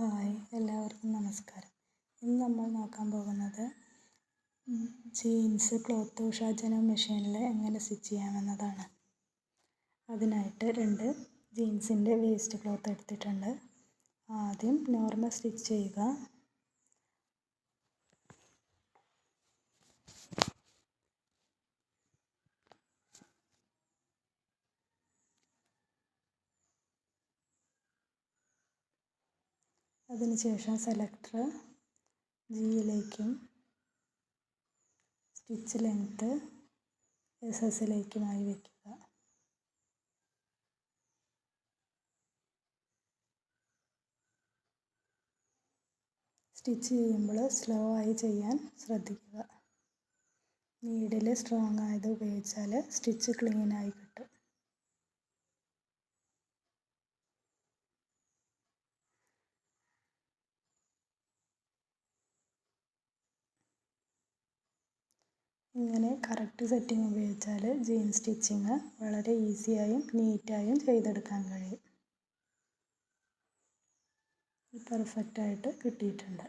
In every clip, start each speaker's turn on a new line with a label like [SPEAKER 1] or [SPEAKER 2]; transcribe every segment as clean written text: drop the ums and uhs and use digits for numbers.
[SPEAKER 1] Hi, എല്ലാവർക്കും നമസ്കാരം. ഇന്ന് നമ്മൾ നോക്കാൻ പോകുന്നത് ജീൻസ് ക്ലോത്ത് ഉഷാ മെഷീനിൽ എങ്ങനെ സ്റ്റിച്ച് ചെയ്യാമെന്നതാണ്. അതിനായിട്ട് 2 ജീൻസിൻ്റെ വേസ്റ്റ് ക്ലോത്ത് എടുത്തിട്ടുണ്ട്. ആദ്യം നോർമൽ സ്റ്റിച്ച് ചെയ്യുക. അതിനുശേഷം സെലക്ടർ ജിയിലേക്കും സ്റ്റിച്ച് ലെങ്ത്ത് SS-ലേക്കുമായി വയ്ക്കുക. സ്റ്റിച്ച് ചെയ്യുമ്പോൾ സ്ലോ ആയി ചെയ്യാൻ ശ്രദ്ധിക്കുക. നീഡിൽ സ്ട്രോങ് ആയത് ഉപയോഗിച്ചാൽ സ്റ്റിച്ച് ക്ലീനായി കിട്ടും. ഇങ്ങനെ കറക്റ്റ് സെറ്റിംഗ് ഉപയോഗിച്ചാൽ ജീൻസ് സ്റ്റിച്ചിങ് വളരെ ഈസിയായും നീറ്റായും ചെയ്തെടുക്കാൻ കഴിയും. പെർഫെക്റ്റായിട്ട് കിട്ടിയിട്ടുണ്ട്.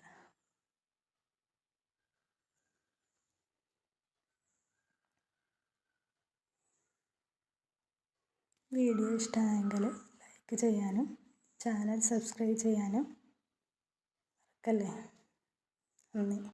[SPEAKER 1] വീഡിയോ ഇഷ്ടമായെങ്കിൽ ലൈക്ക് ചെയ്യാനും ചാനൽ സബ്സ്ക്രൈബ് ചെയ്യാനും മറക്കല്ലേ. നന്ദി.